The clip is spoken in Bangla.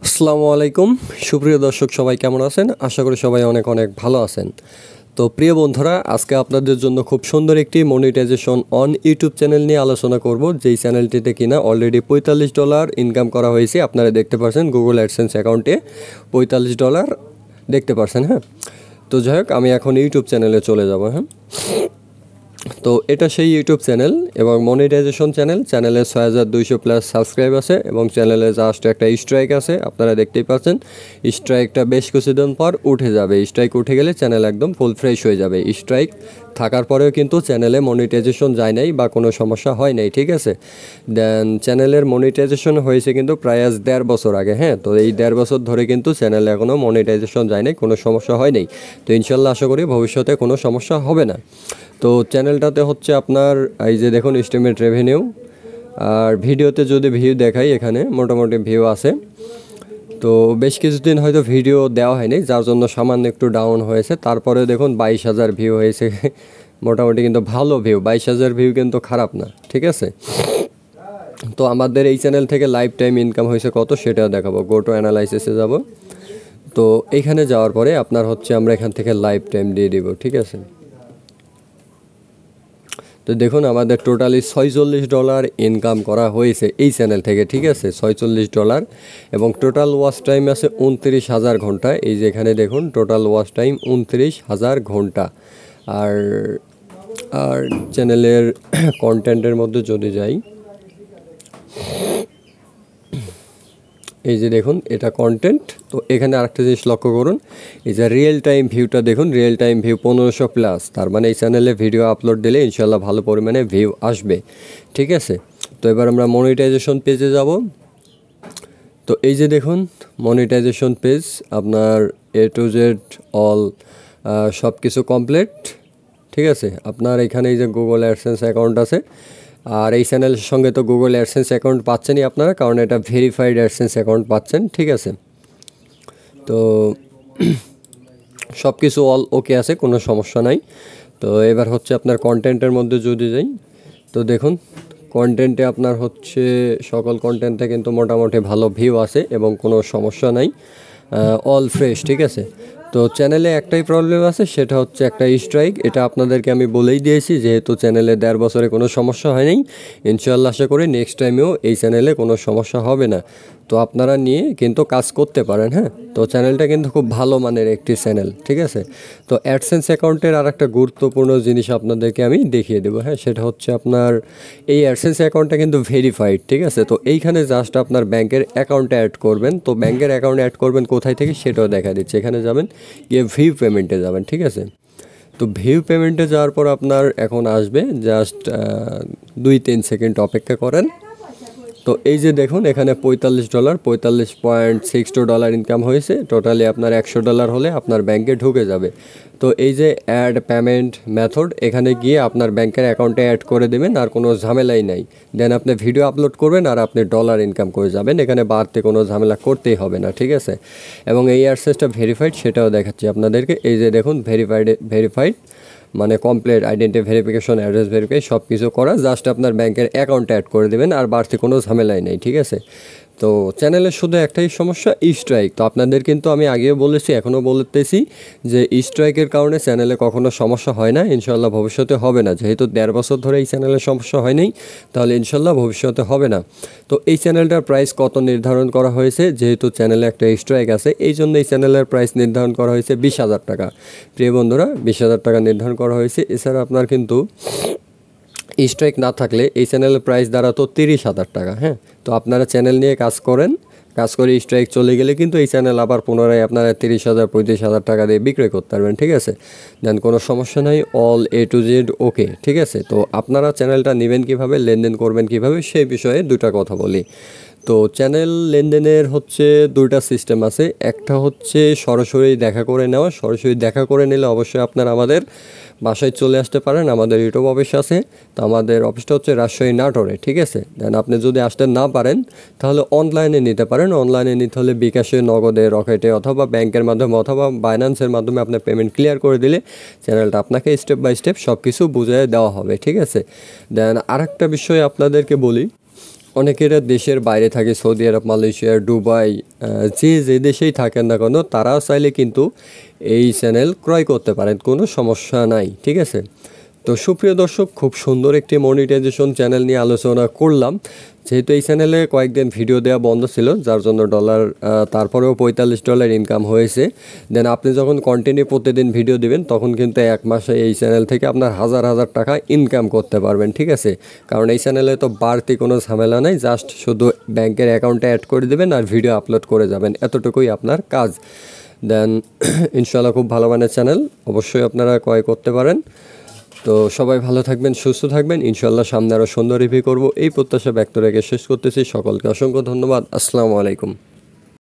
আসসালামু আলাইকুম সুপ্রিয় দর্শক সবাই কেমন আছেন? আশা করি সবাই অনেক অনেক ভালো আছেন। তো প্রিয় বন্ধুরা, আজকে আপনাদের জন্য খুব সুন্দর একটি মনিটাইজেশন অন ইউটিউব চ্যানেল নিয়ে আলোচনা করব, যেই চ্যানেলটিতে কিনা অলরেডি $45 ইনকাম করা হয়েছে। আপনারা দেখতে পাচ্ছেন গুগল অ্যাডসেন্স অ্যাকাউন্টে $45 দেখতে পাচ্ছেন। হ্যাঁ, তো যাই হোক, আমি এখন ইউটিউব চ্যানেলে চলে যাব। হ্যাঁ, তো এটা সেই ইউটিউব চ্যানেল এবং মনিটাইজেশন চ্যানেলে 6200+ সাবস্ক্রাইব আছে এবং চ্যানেলে জাস্ট একটা স্ট্রাইক আছে। আপনারা দেখতেই পাচ্ছেন স্ট্রাইকটা বেশ কিছুদিন পর উঠে যাবে। স্ট্রাইক উঠে গেলে চ্যানেল একদম ফুল ফ্রেশ হয়ে যাবে। স্ট্রাইক থাকার পরেও কিন্তু চ্যানেলে মনিটাইজেশন যায় নাই বা কোনো সমস্যা হয় নাই, ঠিক আছে। দেন চ্যানেলের মনিটাইজেশন হয়েছে কিন্তু প্রায় আজ 1.5 বছর আগে। হ্যাঁ, তো এই 1.5 বছর ধরে কিন্তু চ্যানেলে এখনও মনিটাইজেশন যায় নাই, কোনো সমস্যা হয় নাই। তো ইনশাল্লাহ আশা করি ভবিষ্যতে কোনো সমস্যা হবে না। তো চ্যানেলটাতে হচ্ছে আপনার এই যে দেখুন এস্টিমেট রেভিনিউ, আর ভিডিওতে যদি ভিউ দেখাই এখানে মোটামুটি ভিউ আছে। তো বেশ কিছুদিন হয়তো ভিডিও দেওয়া হয়নি, যার জন্য সামান্য একটু ডাউন হয়েছে। তারপরে দেখুন 22,000 ভিউ হয়েছে মোটামুটি কিন্তু ভালো ভিউ। 22,000 ভিউ কিন্তু খারাপ না, ঠিক আছে। তো আমাদের এই চ্যানেল থেকে লাইফ টাইম ইনকাম হয়েছে কত সেটা দেখাবো। গো টু অ্যানালাইসিসে যাব। তো এইখানে যাওয়ার পরে আপনার হচ্ছে আমরা এখান থেকে লাইফ টাইম দিয়ে দিব, ঠিক আছে। তো দেখুন আমাদের টোটালি $46 ইনকাম করা হয়েছে এই চ্যানেল থেকে, ঠিক আছে। $46 এবং টোটাল ওয়াচ টাইম আছে 29,000 ঘন্টা। এই যে এখানে দেখুন টোটাল ওয়াচ টাইম 29,000 ঘন্টা। আর আর চ্যানেলের কন্টেন্টের মধ্যে যদি যাই, এই যে দেখুন এটা কন্টেন্ট। তো এখানে আরেকটা জিনিস লক্ষ্য করুন, এই যে রিয়েল টাইম ভিউটা দেখুন, রিয়েল টাইম ভিউ 1500+। তার মানে এই চ্যানেলে ভিডিও আপলোড দিলে ইনশাল্লাহ ভালো পরিমাণে ভিউ আসবে, ঠিক আছে। তো এবার আমরা মনিটাইজেশন পেজে যাব। তো এই যে দেখুন মনিটাইজেশন পেজ, আপনার A to Z অল সব কিছু কমপ্লিট, ঠিক আছে। আপনার এখানে এই যে গুগল অ্যাডসেন্স অ্যাকাউন্ট আছে, আর এই চ্যানেলের সঙ্গে তো গুগল অ্যাডসেন্স অ্যাকাউন্ট পাচ্ছেনই আপনারা, কারণ এটা ভেরিফাইড অ্যাডসেন্স অ্যাকাউন্ট পাচ্ছেন, ঠিক আছে। তো সব কিছু অল ওকে আছে, কোনো সমস্যা নাই। তো এবার হচ্ছে আপনার কন্টেন্টের মধ্যে যদি যাই, তো দেখুন কন্টেন্টে আপনার হচ্ছে সকল কন্টেন্টে কিন্তু মোটামুটি ভালো ভিউ আছে এবং কোনো সমস্যা নাই, অল ফ্রেশ, ঠিক আছে। তো চ্যানেলে একটাই প্রবলেম আছে, সেটা হচ্ছে একটা স্ট্রাইক। এটা আপনাদেরকে আমি বলেই দিয়েছি, যেহেতু চ্যানেলে 1.5 বছরে কোনো সমস্যা হয়নি। ইনশাআল্লাহ আশা করি নেক্সট টাইমেও এই চ্যানেলে কোনো সমস্যা হবে না। তো আপনারা নিয়ে কিন্তু কাজ করতে পারেন। হ্যাঁ, তো চ্যানেলটা কিন্তু খুব ভালো মানের একটি চ্যানেল, ঠিক আছে। তো অ্যাডসেন্স অ্যাকাউন্টের আর একটা গুরুত্বপূর্ণ জিনিস আপনাদেরকে আমি দেখিয়ে দেবো। হ্যাঁ, সেটা হচ্ছে আপনার এই অ্যাডসেন্স অ্যাকাউন্টটা কিন্তু ভেরিফাইড, ঠিক আছে। তো এইখানে জাস্ট আপনার ব্যাংকের অ্যাকাউন্টে অ্যাড করবেন। তো ব্যাংকের অ্যাকাউন্টে অ্যাড করবেন কোথায় থেকে সেটাও দেখা দিচ্ছে। এখানে যাবেন, গিয়ে ভিউ পেমেন্টে যাবেন, ঠিক আছে। তো ভিউ পেমেন্টে যাওয়ার পর আপনার এখন আসবে, জাস্ট 2-3 সেকেন্ড অপেক্ষা করেন। তো এই যে দেখুন এখানে $45 $45.62 ইনকাম হয়েছে। টোটালি আপনার $100 হলে আপনার ব্যাংকে ঢুকে যাবে। তো এই যে অ্যাড পেমেন্ট মেথড, এখানে গিয়ে আপনার ব্যাংকের অ্যাকাউন্টে অ্যাড করে দেবেন, আর কোনো ঝামেলাই নাই। দেন আপনি ভিডিও আপলোড করবেন আর আপনি ডলার ইনকাম করে যাবেন। এখানে বাড়তে কোনো ঝামেলা করতেই হবে না, ঠিক আছে। এবং এই অ্যাডসেন্সটা ভেরিফাইড সেটাও দেখাচ্ছি আপনাদেরকে। এই যে দেখুন ভেরিফাইড মানে complete identity verification, address verify সব কিছু করা, জাস্ট আপনার ব্যাংকের অ্যাকাউন্টে অ্যাড করে দেবেন, আর বাড়তি কোনো ঝামেলাই নেই, ঠিক আছে। তো চ্যানেলের শুধু একটাই সমস্যা, স্ট্রাইক। তো আপনাদের কিন্তু আমি আগেও বলেছি, এখনও বলতেছি যে স্ট্রাইকের কারণে চ্যানেলে কখনো সমস্যা হয় না, ইনশাল্লাহ ভবিষ্যতে হবে না। যেহেতু 1.5 বছর ধরে এই চ্যানেলের সমস্যা হয়নি, তাহলে ইনশাল্লাহ ভবিষ্যতে হবে না। তো এই চ্যানেলটার প্রাইস কত নির্ধারণ করা হয়েছে, যেহেতু চ্যানেলে একটা স্ট্রাইক আছে, এই জন্য এই চ্যানেলের প্রাইস নির্ধারণ করা হয়েছে 20,000 টাকা। প্রিয় বন্ধুরা, 20,000 টাকা নির্ধারণ করা হয়েছে। এছাড়া আপনার কিন্তু স্ট্রাইক না থাকলে এই চ্যানেলের প্রাইস দাঁড়াতো 30,000 টাকা। হ্যাঁ, তো আপনারা চ্যানেল নিয়ে কাজ করেন, কাজ করে স্ট্রাইক চলে গেলে কিন্তু এই চ্যানেল আবার পুনরায় আপনারা 30,000 35,000 টাকা দিয়ে বিক্রয় করতে পারবেন, ঠিক আছে। দেন কোনো সমস্যা নাই, অল A to Z ওকে, ঠিক আছে। তো আপনারা চ্যানেলটা নেবেন কীভাবে, লেনদেন করবেন কীভাবে, সেই বিষয়ে দুটা কথা বলি। তো চ্যানেল লেনদেনের হচ্ছে দুইটা সিস্টেম আছে। একটা হচ্ছে সরাসরি দেখা করে নেওয়া। সরাসরি দেখা করে নিলে অবশ্যই আপনারা আমাদের বাসায় চলে আসতে পারেন, আমাদের ইউটিউব অফিস আছে। তো আমাদের অফিসটা হচ্ছে রাজশাহী নাটোরে, ঠিক আছে। দেন আপনি যদি আসতে না পারেন তাহলে অনলাইনে নিতে পারেন। অনলাইনে নিতে হলে বিকাশে, নগদে, রকেটে অথবা ব্যাংকের মাধ্যমে অথবা বাইন্যান্সের মাধ্যমে আপনার পেমেন্ট ক্লিয়ার করে দিলে চ্যানেলটা আপনাকে স্টেপ বাই স্টেপ সব কিছু বুঝিয়ে দেওয়া হবে, ঠিক আছে। দেন আরেকটা বিষয় আপনাদেরকে বলি, অনেকেরা দেশের বাইরে থাকে, সৌদি আরব, মালয়েশিয়া, দুবাই, যে দেশেই থাকেন না কেন তারা চাইলে কিন্তু এই চ্যানেল ক্রয় করতে পারেন, কোনো সমস্যা নাই, ঠিক আছে। তো সুপ্রিয় দর্শক, খুব সুন্দর একটি মনিটাইজেশন চ্যানেল নিয়ে আলোচনা করলাম। যেহেতু এই চ্যানেলে কয়েকদিন ভিডিও দেওয়া বন্ধ ছিল, যার জন্য তারপরেও $45 ইনকাম হয়েছে। দেন আপনি যখন কন্টিনিউ প্রতিদিন ভিডিও দিবেন তখন কিন্তু 1 মাসে এই চ্যানেল থেকে আপনার হাজার হাজার টাকা ইনকাম করতে পারবেন, ঠিক আছে। কারণ এই চ্যানেলে তো বাড়তি কোনো ঝামেলা নাই, জাস্ট শুধু ব্যাংকের অ্যাকাউন্টে অ্যাড করে দেবেন আর ভিডিও আপলোড করে যাবেন, এতটুকুই আপনার কাজ। দেন ইনশাল্লাহ খুব ভালো মানের চ্যানেল, অবশ্যই আপনারা ক্রয় করতে পারেন। তো সবাই ভালো থাকবেন, সুস্থ থাকবেন, ইনশাল্লাহ সামনে আরও সুন্দর রিভিউ করব এই প্রত্যাশা ব্যক্ত রেখে শেষ করতেছি। সকলকে অসংখ্য ধন্যবাদ। আসসালামু আলাইকুম।